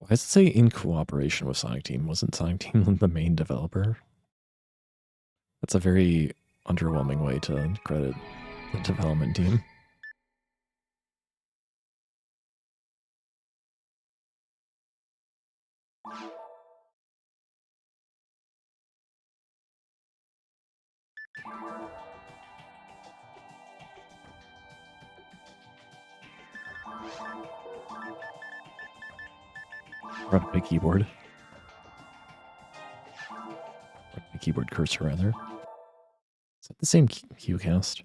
Why does it say in cooperation with Sonic Team? Wasn't Sonic Team the main developer? That's a very underwhelming way to credit the development team. Run my keyboard. Run my keyboard cursor, rather. Is that the same cue cast?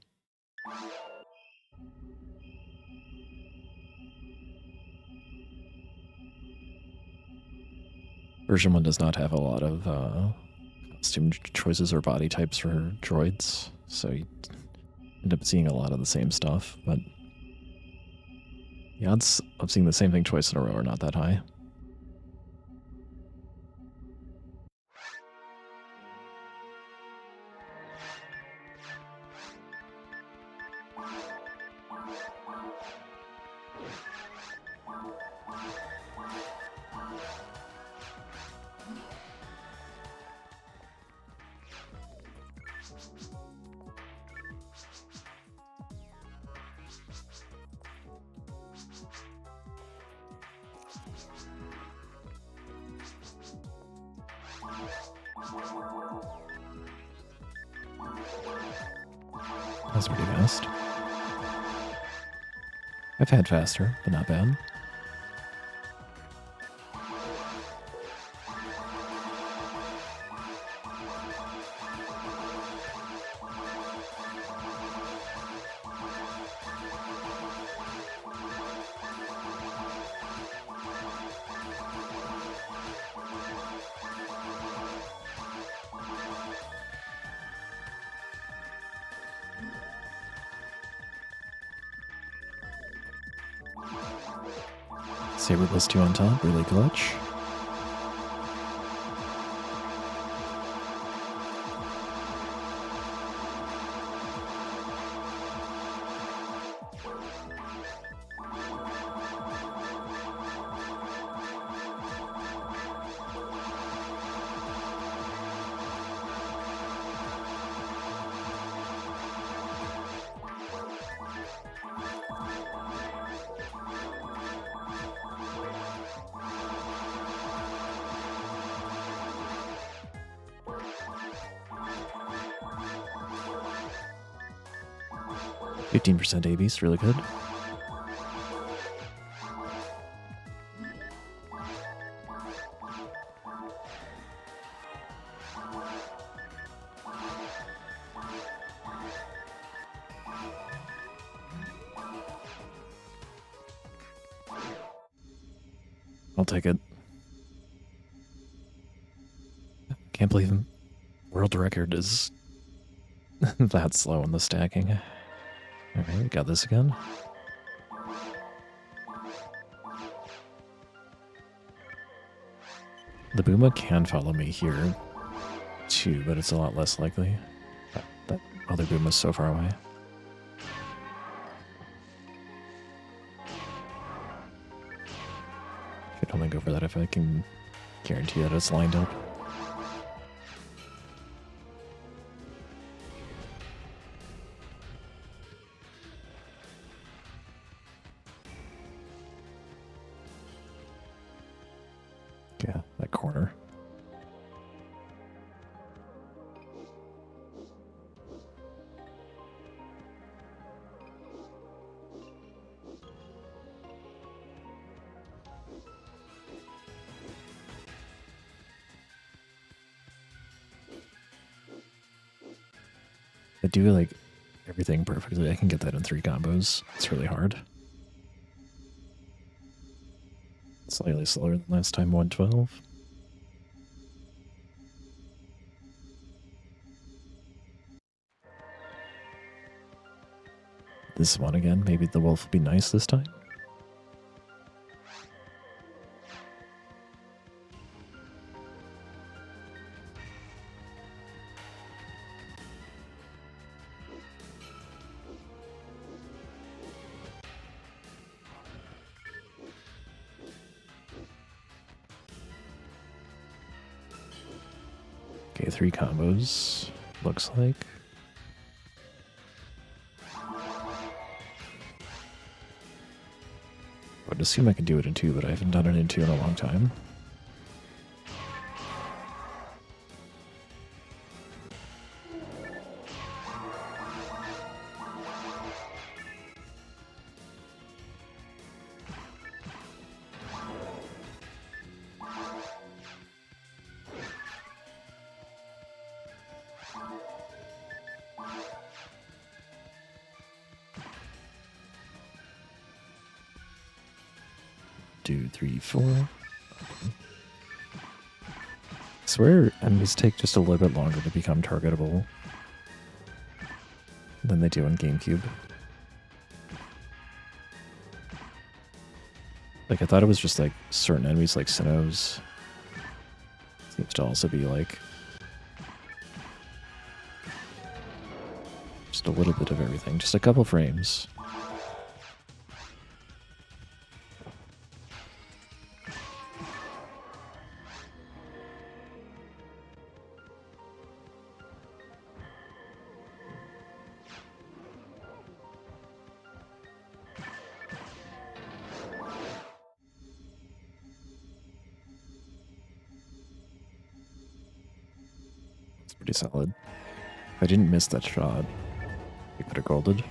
Version 1 does not have a lot of costume choices or body types for droids, so you end up seeing a lot of the same stuff, but the odds of seeing the same thing twice in a row are not that high. That's pretty fast. I've had faster, but not bad. Saber plus 2 on top, really clutch. %, A-Beast, really good. I'll take it. Can't believe world record is that slow in the stacking. Alright, got this again. The Booma can follow me here too, but it's a lot less likely. That other Booma's so far away. Should only go for that if I can guarantee that it's lined up. Yeah, that corner. I do like everything perfectly. I can get that in 3 combos. It's really hard. Slightly slower than last time, 112. This one again. Maybe the wolf will be nice this time. Okay, 3 combos, looks like. I would assume I can do it in 2, but I haven't done it in 2 in a long time. Two, 3, 4. Okay. I swear enemies take just a little bit longer to become targetable than they do on GameCube. Like, I thought it was just like certain enemies like Sinnohs. Seems to also be like just a little bit of everything. Just a couple frames. Pretty solid. If I didn't miss that shot, we could have golded.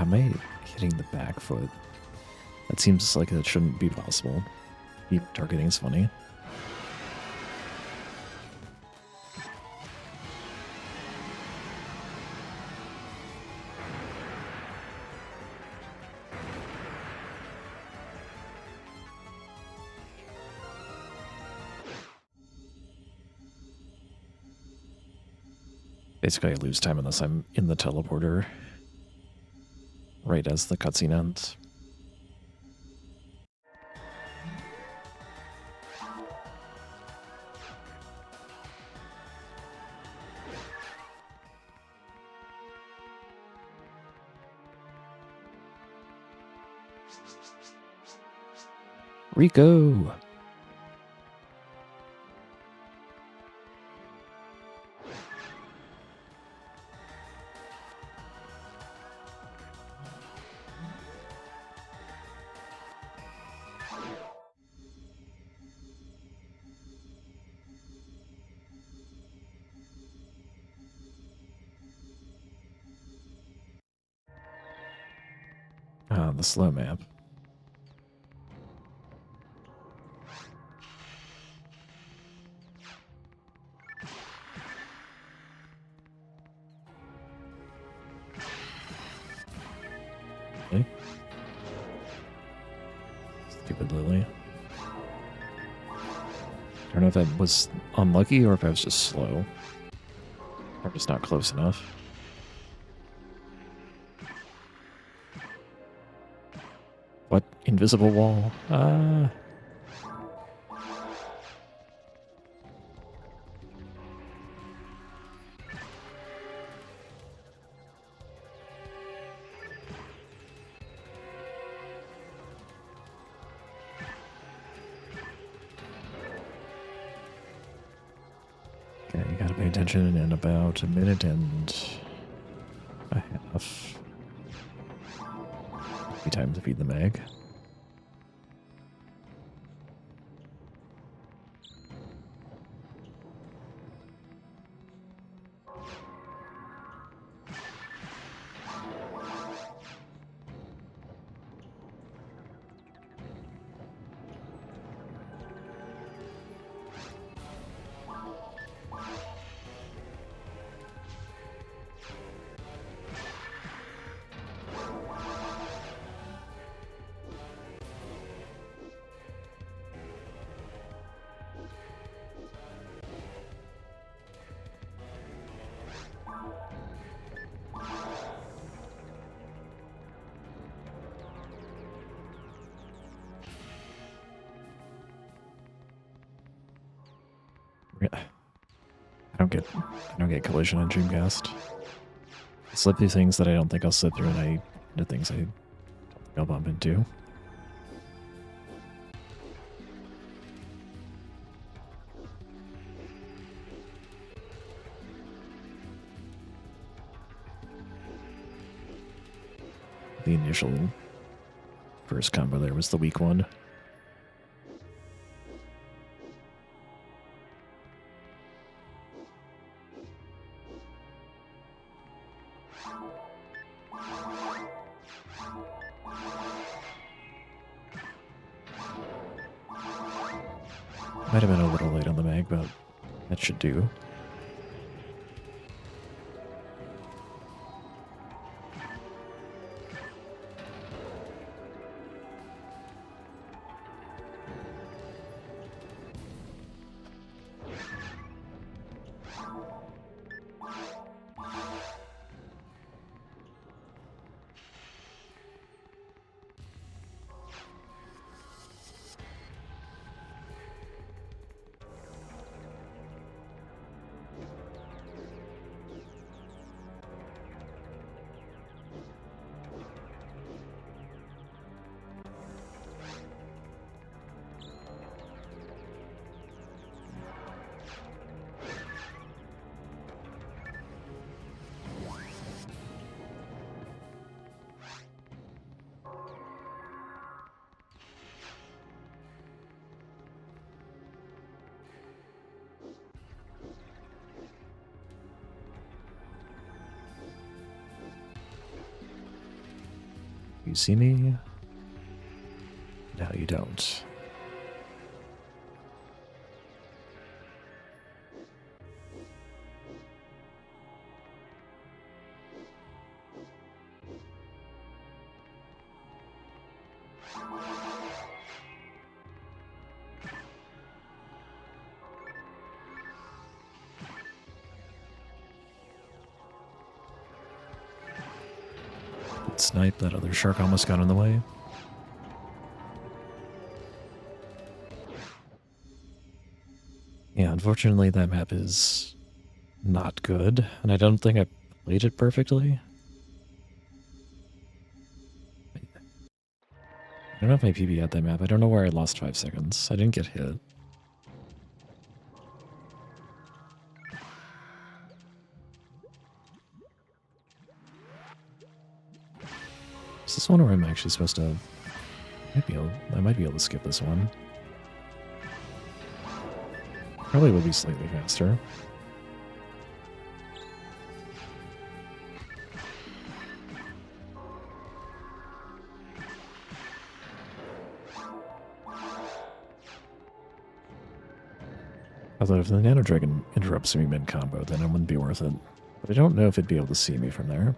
Am I hitting the back foot? That seems like it shouldn't be possible. Deep targeting is funny. Basically, I lose time unless I'm in the teleporter right as the cutscene ends. Rico! Ah, the slow map. Okay. Stupid Lily. I don't know if that was unlucky or if I was just slow. Or just not close enough. What? Invisible wall? Okay, you gotta pay attention in about a minute and a half. Be time to feed the mag. I don't get collision on Dreamcast. I slip through things that I don't think I'll slip through, and I into things I don't think I'll bump into. The initial first combo there was the weak one. Might have been a little late on the mag, but that should do. You see me? No, you don't. Snipe, that other shark almost got in the way. Yeah, unfortunately that map is not good, and I don't think I played it perfectly. I don't know if my PB had that map. I don't know where I lost 5 seconds. I didn't get hit. Is this one where I'm actually supposed to... I might be able to skip this one. Probably will be slightly faster. Although if the Nano Dragon interrupts me mid-combo, then it wouldn't be worth it. But I don't know if it'd be able to see me from there.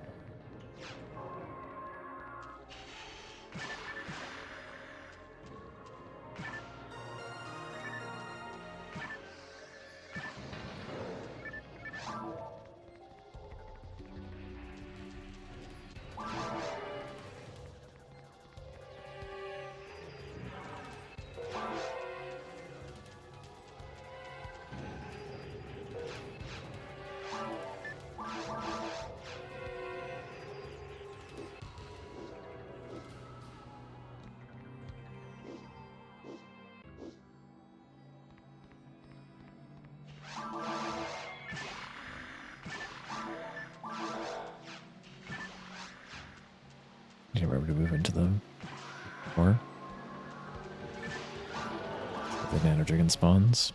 Yeah, we're to move into the core. The Nano Dragon spawns.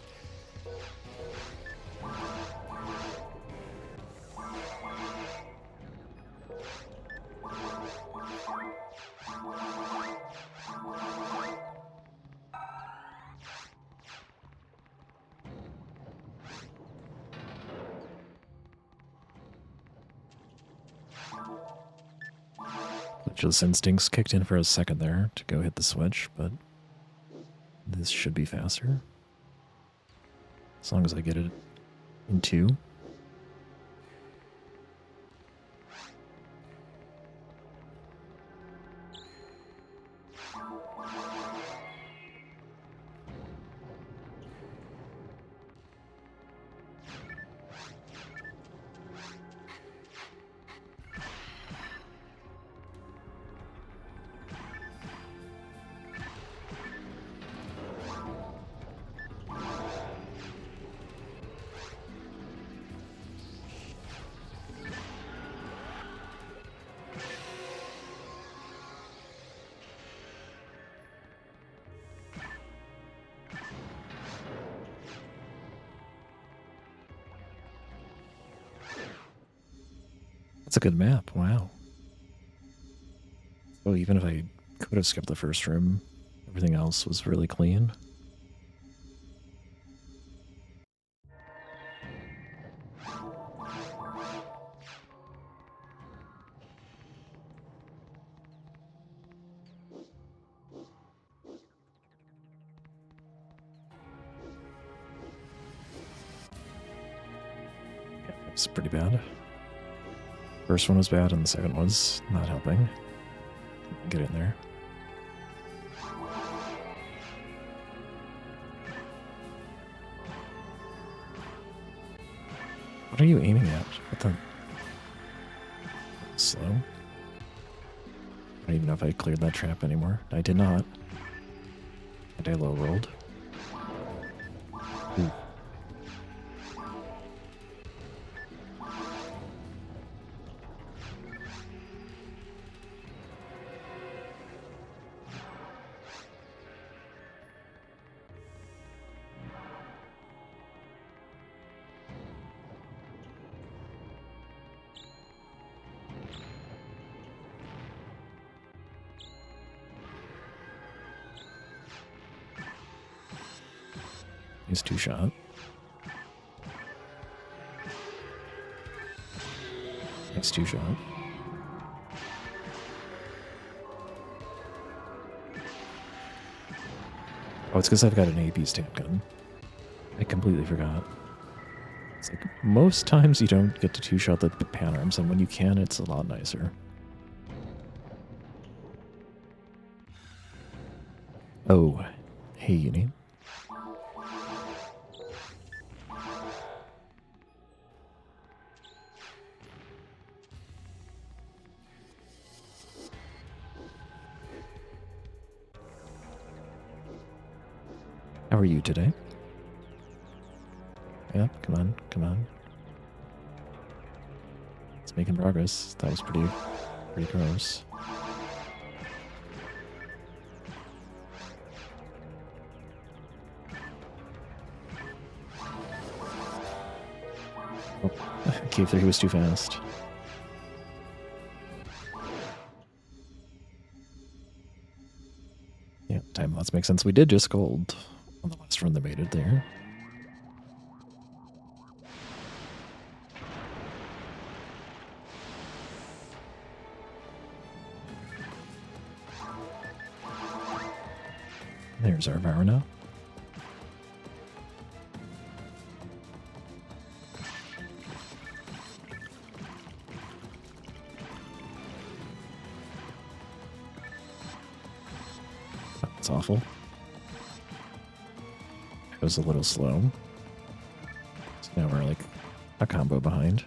Glitchless instincts kicked in for a second there to go hit the switch, but this should be faster. As long as I get it in 2. That's a good map. Wow. Oh, even if I could have skipped the first room, everything else was really clean. It's pretty bad. First one was bad, and the second was not helping. Get in there. What are you aiming at? What the? Slow? I don't even know if I cleared that trap anymore. I did not. And I low rolled. Ooh. He's two-shot. Nice two-shot. Oh, it's because I've got an AP stand gun. I completely forgot. It's like, most times you don't get to two-shot the pan arms, and when you can, it's a lot nicer. Oh, hey, Uni. How are you today? Yeah, come on, come on. It's making progress. That was pretty gross. Oh, Cave 3 was too fast. Yeah, time lots makes sense. We did just gold on the last run that made it there. There's our Varna. Oh, that's awful. It was a little slow. So now we're like a combo behind.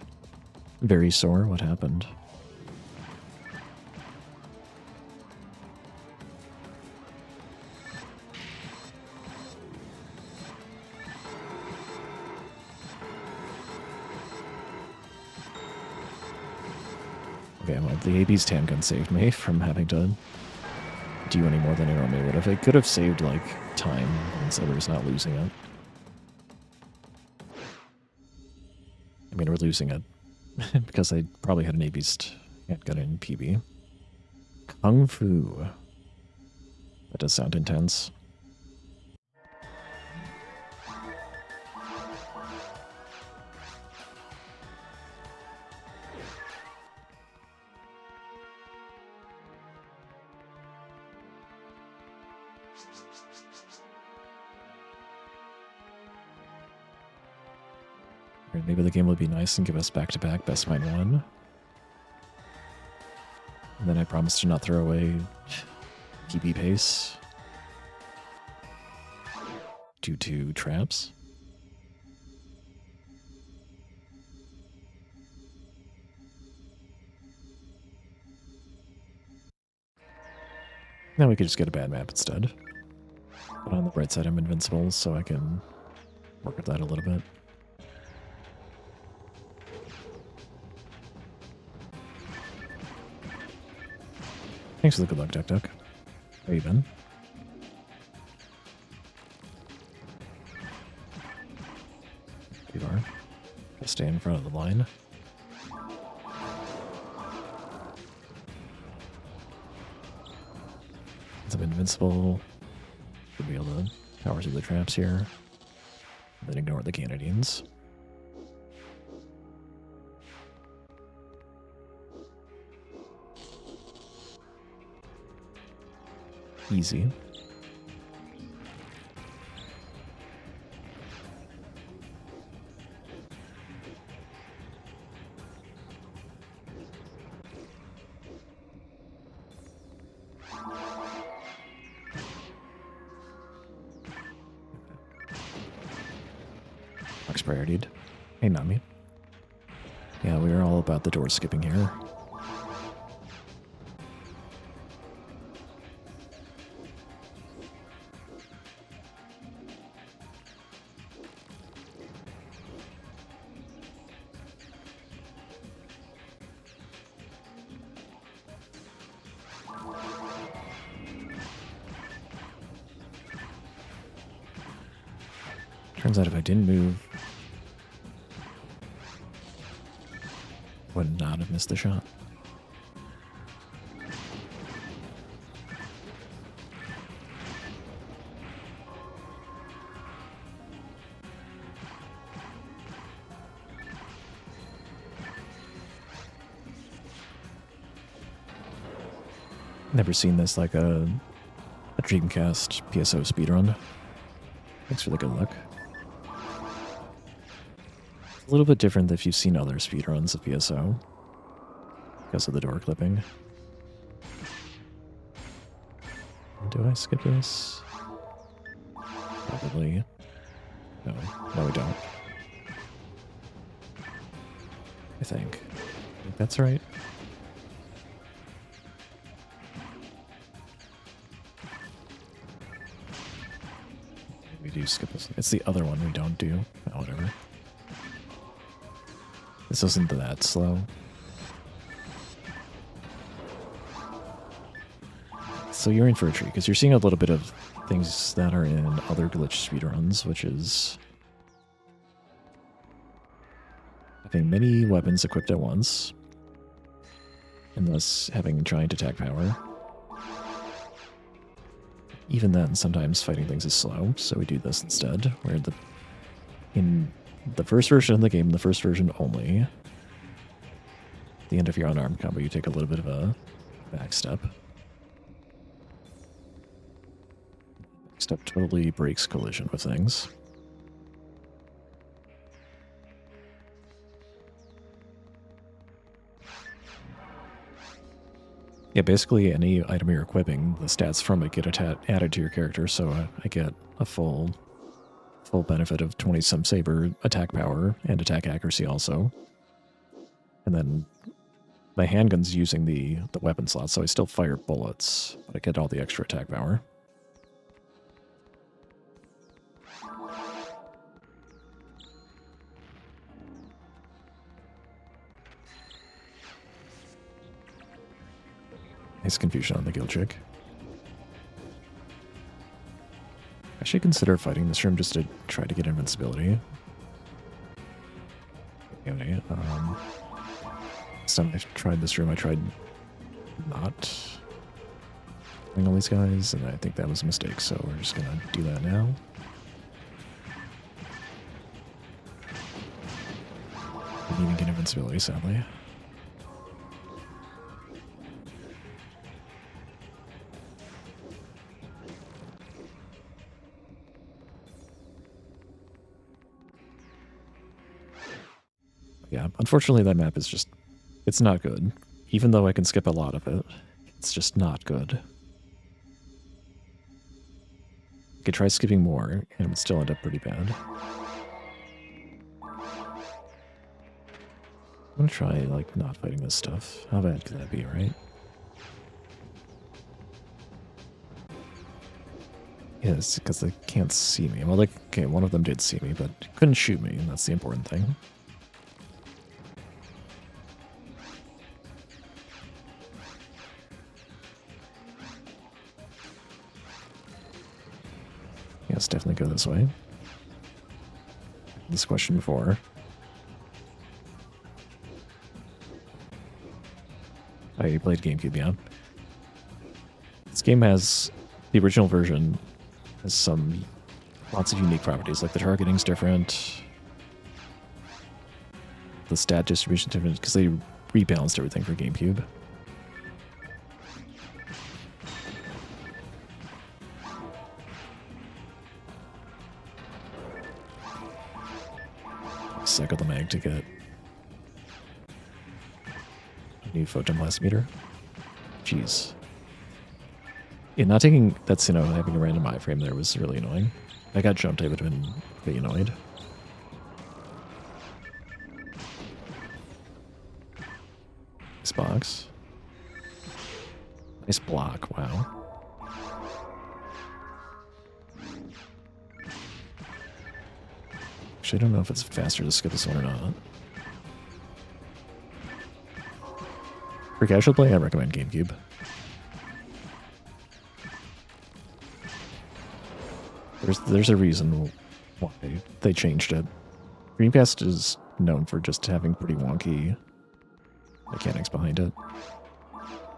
Very sore. What happened? Okay, well, the AB's tan gun saved me from having to do any more than I normally would have. It could have saved, like, time, and so we're not losing it. I mean, we're losing it because I probably had an A-Beast handgun in PB. Kung Fu. That does sound intense. Maybe the game would be nice and give us back-to-back best mine 1. And then I promise to not throw away PB pace due to traps. Now we could just get a bad map instead. But on the bright side, I'm invincible, so I can work with that a little bit. Thanks for the good luck, Duck Duck. How you been? You are. Stay in front of the line. invincible. Should be able to power through the traps here. Then ignore the Canadians. Easy. Max prioritied. Hey, Nami. Yeah, we are all about the door skipping here. Turns out if I didn't move, would not have missed the shot. Never seen this like a Dreamcast PSO speedrun. Thanks for the good luck. A little bit different if you've seen other speedruns of PSO because of the door clipping. Do I skip this? Probably. No, we don't. I think that's right. We do skip this. It's the other one we don't do. Oh, whatever. This isn't that slow. So you're in for a treat, because you're seeing a little bit of things that are in other glitch speedruns, which is having many weapons equipped at once, and thus having giant attack power. Even then, sometimes fighting things is slow, so we do this instead, where in the first version of the game, the first version only, at the end of your unarmed combo, you take a little bit of a back step. Back step totally breaks collision with things. Yeah, basically any item you're equipping, the stats from it get added to your character, so I get a full benefit of 20-some saber attack power and attack accuracy also. And then my handgun's using the weapon slot, so I still fire bullets, but I get all the extra attack power. Nice confusion on the guild trick. I should consider fighting this room just to try to get invincibility. Anyway, last time I tried this room, I tried not doing all these guys, and I think that was a mistake, so we're just gonna do that now. Didn't even get invincibility, sadly. Yeah, unfortunately that map is just, it's not good. Even though I can skip a lot of it, it's just not good. I could try skipping more, and it would still end up pretty bad. I'm gonna try, like, not fighting this stuff. How bad could that be, right? Yes, because they can't see me. Well, like, okay, one of them did see me, but couldn't shoot me, and that's the important thing. Yes, definitely go this way. This question before. I played GameCube, yeah. This game has The original version has lots of unique properties, like the targeting's different, the stat distribution different, because they rebalanced everything for GameCube. Cycle the mag to get a new photon blast meter. Jeez. Yeah, not taking that's having a random iframe there was really annoying. If I got jumped, I would have been pretty annoyed. Nice box. Nice block, wow. Actually, I don't know if it's faster to skip this one or not. For casual play, I recommend GameCube. There's a reason why they changed it. Dreamcast is known for just having pretty wonky mechanics behind it.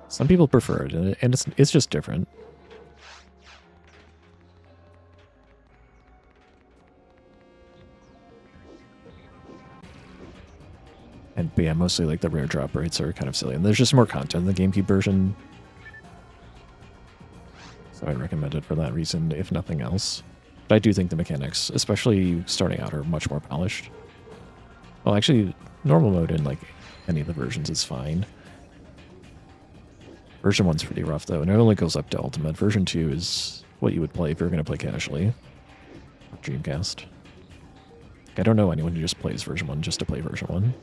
Some people prefer it, and it's just different. But yeah, mostly like the rare drop rates are kind of silly, and there's just more content in the GameCube version. So I recommend it for that reason, if nothing else. But I do think the mechanics, especially starting out, are much more polished. Well, actually, normal mode in like any of the versions is fine. Version 1's pretty rough though, and it only goes up to Ultimate. Version 2 is what you would play if you're going to play casually. Dreamcast. I don't know anyone who just plays version 1 just to play version 1.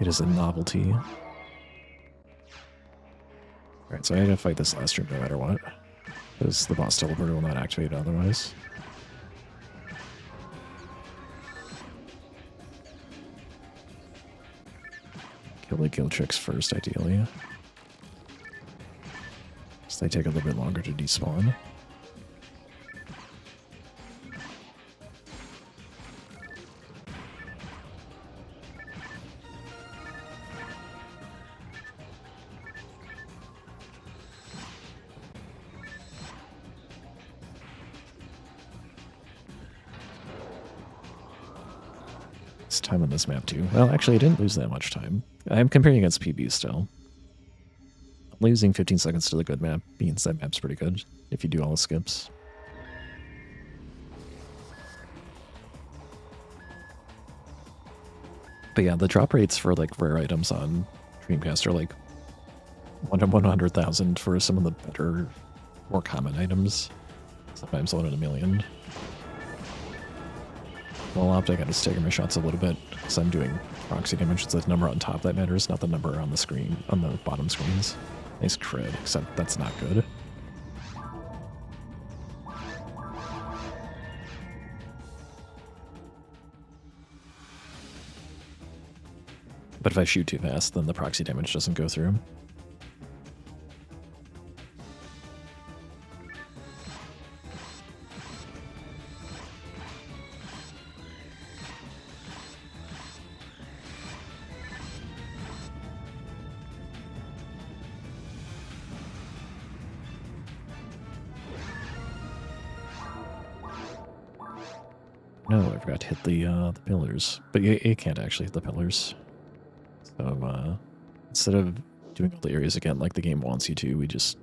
It is a novelty. Alright, so I had to fight this last room no matter what, because the boss teleporter will not activate otherwise. Kill the kill chicks first, ideally. So they take a little bit longer to despawn. Time on this map too. Well, actually, I didn't lose that much time. I'm comparing against PB still. Losing 15 seconds to the good map means that map's pretty good if you do all the skips. But yeah, the drop rates for like rare items on Dreamcast are like 1 in 100,000 for some of the better, more common items. Sometimes 1 in a million. Well, Optic, I got to stagger my shots a little bit because I'm doing proxy damage. It's the number on top that matters, not the number on the screen, on the bottom screens. Nice crit, except that's not good. But if I shoot too fast, then the proxy damage doesn't go through. No, I forgot to hit the pillars. But it can't actually hit the pillars. So instead of doing all the areas again like the game wants you to, we just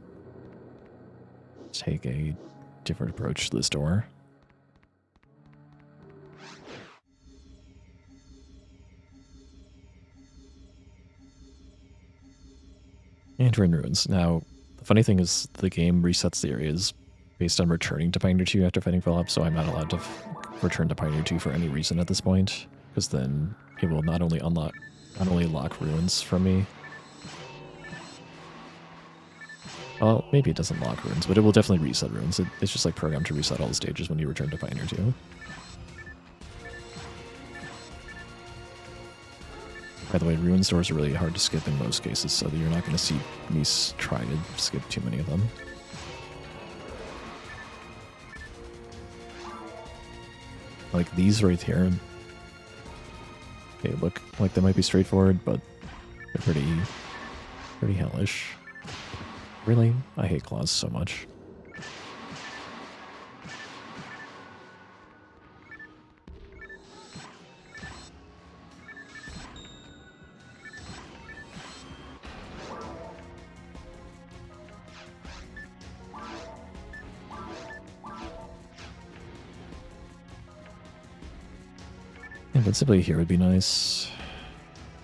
take a different approach to this door. And we're in ruins. Now, the funny thing is the game resets the areas based on returning to Pioneer 2 after fighting Philip, so I'm not allowed to return to Pioneer 2 for any reason at this point, because then it will not only lock ruins from me. Well, maybe it doesn't lock ruins, but it will definitely reset ruins. It's just like programmed to reset all the stages when you return to Pioneer 2. By the way, ruins doors are really hard to skip in most cases, so that you're not going to see me try to skip too many of them. Like these right here, They look like they might be straightforward, but they're pretty hellish. Really? I hate claws so much. Invincibility here would be nice.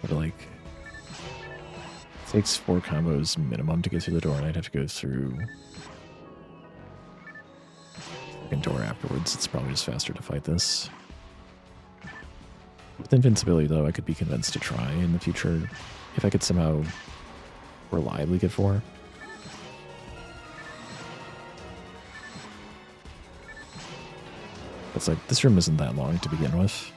But like, it takes 4 combos minimum to get through the door, and I'd have to go through the second door afterwards. It's probably just faster to fight this. With invincibility, though, I could be convinced to try in the future if I could somehow reliably get 4. It's like, this room isn't that long to begin with.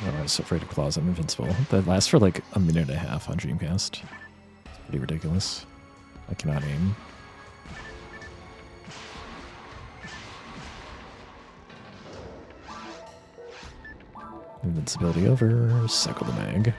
Oh, I was so afraid of claws. I'm invincible. That lasts for like a minute and a half on Dreamcast. It's pretty ridiculous. I cannot aim. Invincibility over. Cycle the mag.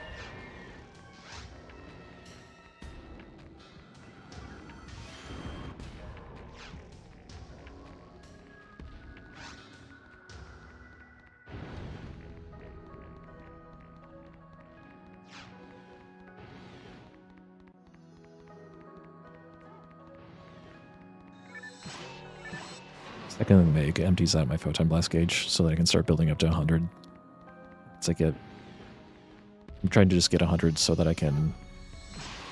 Second mag empties out my photon blast gauge so that I can start building up to 100. It's like I'm trying to just get 100 so that I can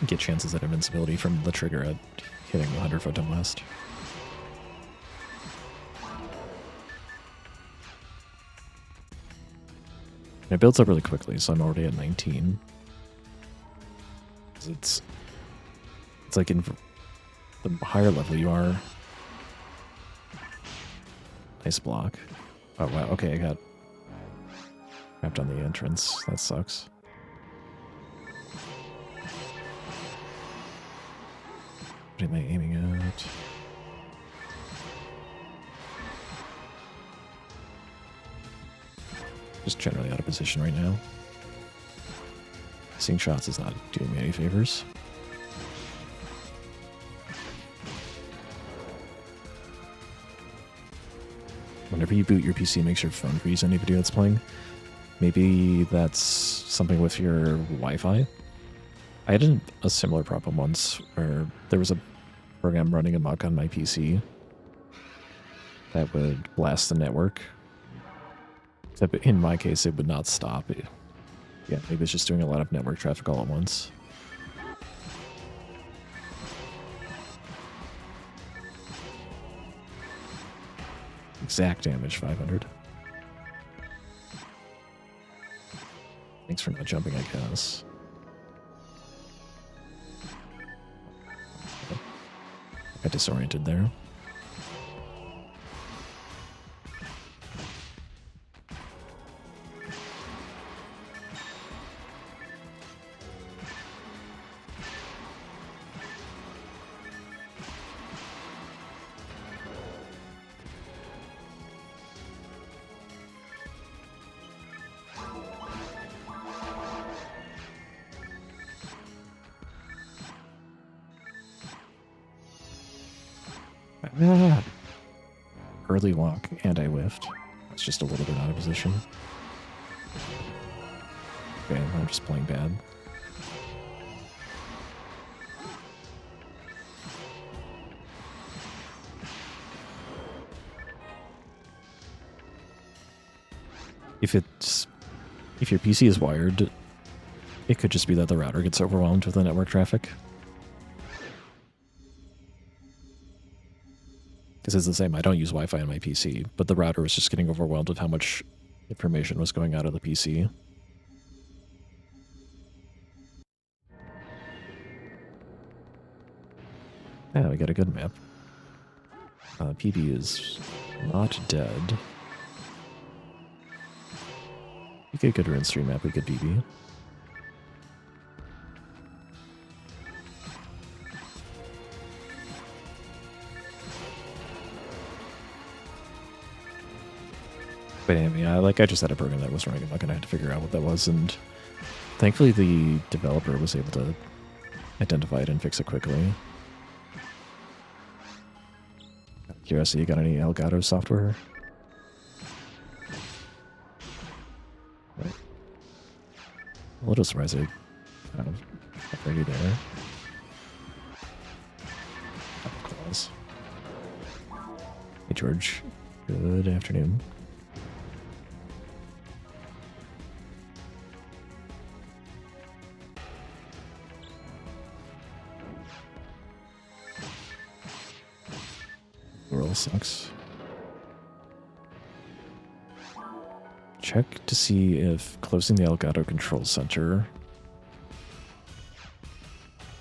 get chances at invincibility from the trigger at hitting 100 photon blast. And it builds up really quickly, so I'm already at 19. It's like in the higher level you are. Nice block. Oh wow, okay, I got trapped on the entrance. That sucks. What am I aiming at? Just generally out of position right now. Seeing shots is not doing me any favors. Whenever you boot your PC, make sure phone freeze any video that's playing. Maybe that's something with your Wi-Fi. I had a similar problem once where there was a program running amok on my PC that would blast the network. Except in my case, it would not stop. Yeah, maybe it's just doing a lot of network traffic all at once. Exact damage, 500. Thanks for not jumping, I guess. Got disoriented there. Ah. Early walk, and I whiffed. That's just a little bit out of position. Okay, I'm just playing bad. If your PC is wired, it could just be that the router gets overwhelmed with the network traffic. Because it's the same, I don't use Wi-Fi on my PC, but the router was just getting overwhelmed with how much information was going out of the PC. Yeah, we got a good map. PB is not dead. We get a good Rune 3 map, we get BB. But anyway, I just had a program that was running. I'm not gonna have to figure out what that was, and thankfully the developer was able to identify it and fix it quickly. Curiosity, you got any Elgato software? Right. A little surprised I kind of already there. Calls. Hey George, good afternoon. Roll sucks. Check to see if closing the Elgato Control Center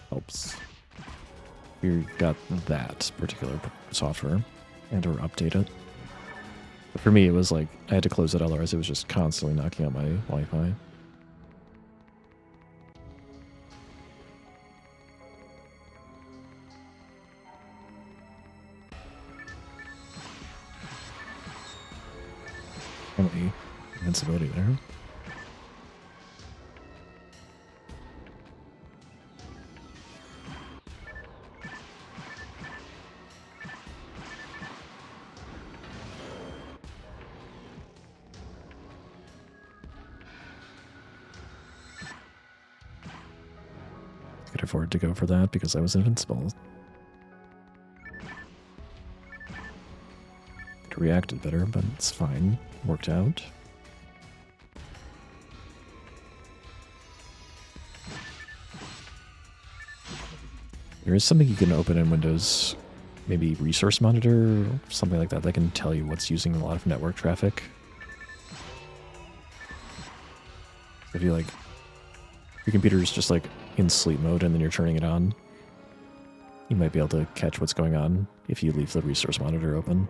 helps. We've got that particular software and or update it. But for me, it was like I had to close it, otherwise it was just constantly knocking out my Wi-Fi. Any invincibility there. Could afford to go for that because I was invincible. Could have reacted better, but it's fine. Worked out. There is something you can open in Windows, maybe Resource Monitor, or something like that can tell you what's using a lot of network traffic. If you like, your computer's just like in sleep mode and then you're turning it on, you might be able to catch what's going on if you leave the Resource Monitor open.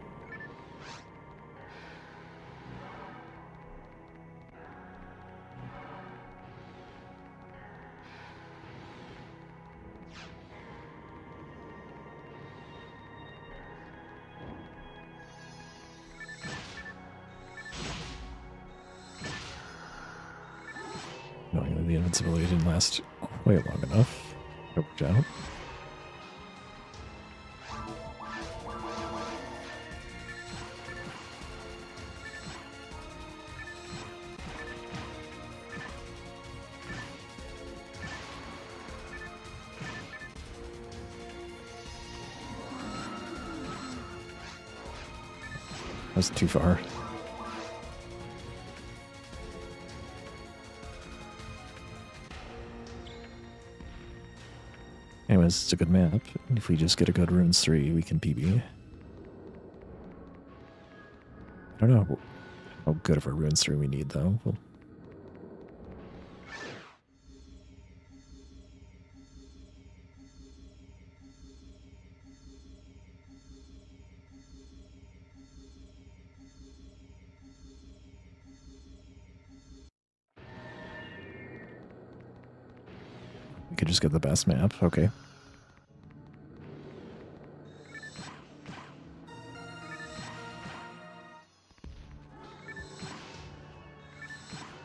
Knowing the invincibility didn't last quite long enough. It worked out. That's too far. Anyways, it's a good map. If we just get a good Runes 3, we can PB. I don't know how good of a Runes 3 we need, though. We could just get the best map. Okay.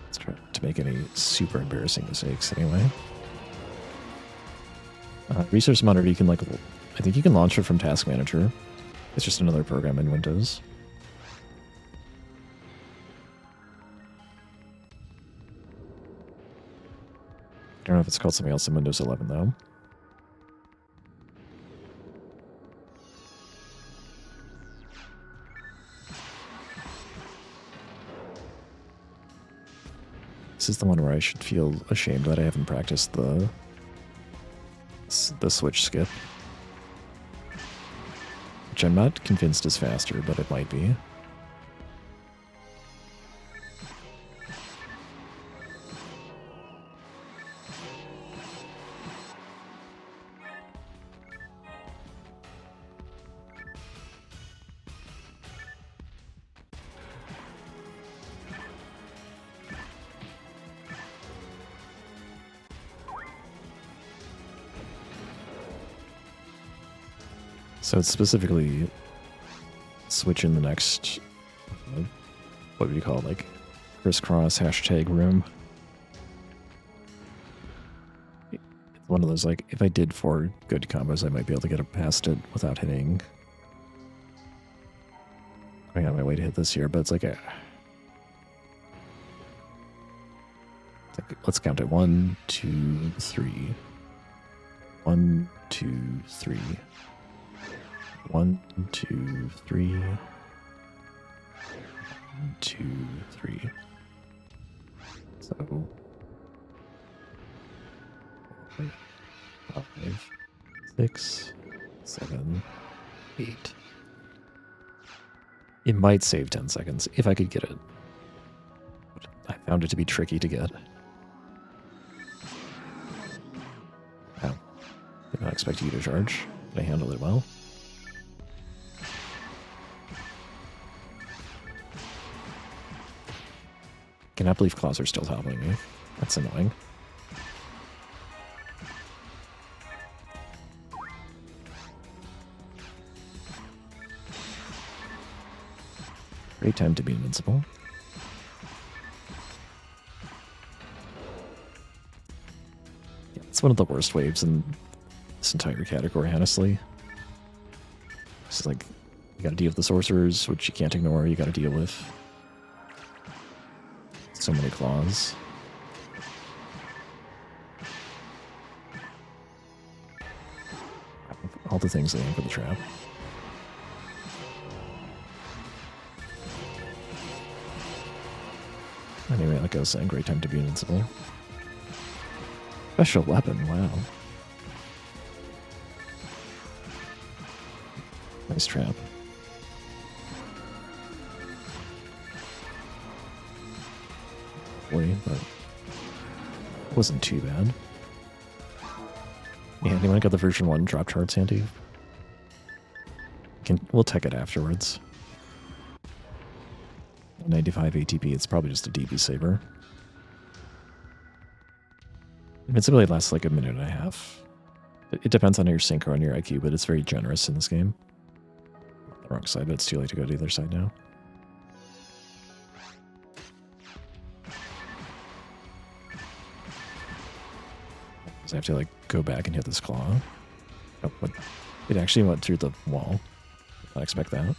Let's try to make any super embarrassing mistakes anyway. Resource Monitor, you can I think you can launch it from Task Manager. It's just another program in Windows. I don't know if it's called something else in Windows 11, though. This is the one where I should feel ashamed that I haven't practiced the switch skip. Which I'm not convinced is faster, but it might be. So it's specifically switch in the next what would you call it, like crisscross hashtag room. It's one of those, like, if I did 4 good combos, I might be able to get past it without hitting. Going out of my way to hit this here, but it's like a. Let's count it. 1, 2, 3. 1, 2, 3. 1, 2, 3. 1, 2, 3. So 5, 6, 7, 8. It might save 10 seconds if I could get it. I found it to be tricky to get. Wow. Did not expect you to charge. Did I handle it well? Cannot believe claws are still toppling me. That's annoying. Great time to be invincible. Yeah, it's one of the worst waves in this entire category, honestly. It's like, you gotta deal with the sorcerers, which you can't ignore. You gotta deal with so many claws. All the things that aim for the trap. Anyway, like I was saying, great time to be invincible. Special weapon, wow. Nice trap. But it wasn't too bad. Yeah, anyone got the version 1 drop charts handy? We'll tech it afterwards. 95 ATP, it's probably just a DB saber. Invincibility lasts like a minute and a half. It depends on your synchro and your IQ, but it's very generous in this game. On the wrong side, but it's too late to go to either side now. So I have to like go back and hit this claw. Oh, what? It actually went through the wall. Did not expect that.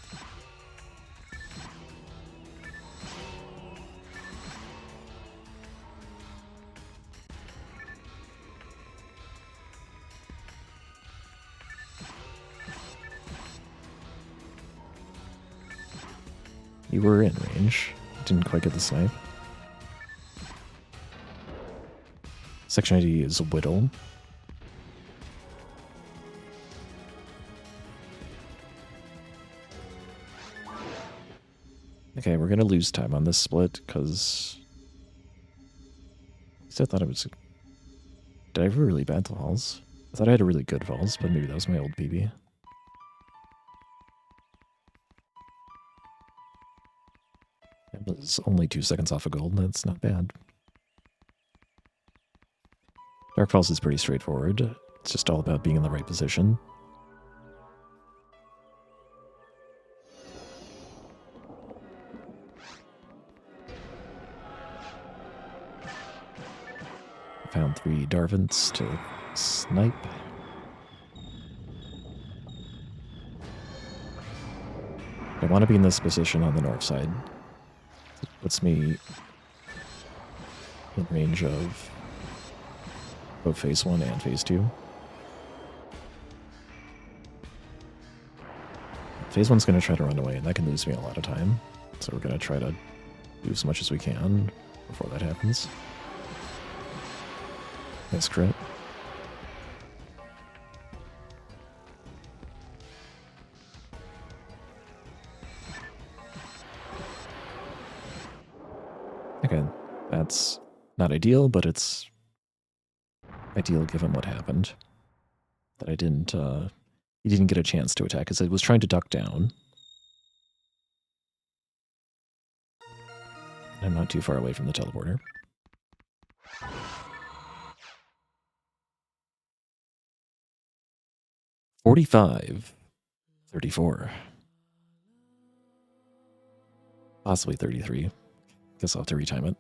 You were in range. Didn't quite get the snipe. Section ID is Whittle. Okay, we're gonna lose time on this split because I thought it was. Did I have really bad falls? I thought I had a really good falls, but maybe that was my old PB. It was only 2 seconds off of gold. That's not bad. Dark Falls is pretty straightforward. It's just all about being in the right position. Found 3 Darvants to snipe. I want to be in this position on the north side. It puts me in range of both phase 1 and phase 2. Phase 1's going to try to run away, and that can lose me a lot of time. So we're going to try to do as much as we can before that happens. Nice crit. Again, that's not ideal, but it's ideal given what happened. That I didn't, he didn't get a chance to attack because it was trying to duck down. I'm not too far away from the teleporter. $45, $34. Possibly 33. Guess I'll have to retime it.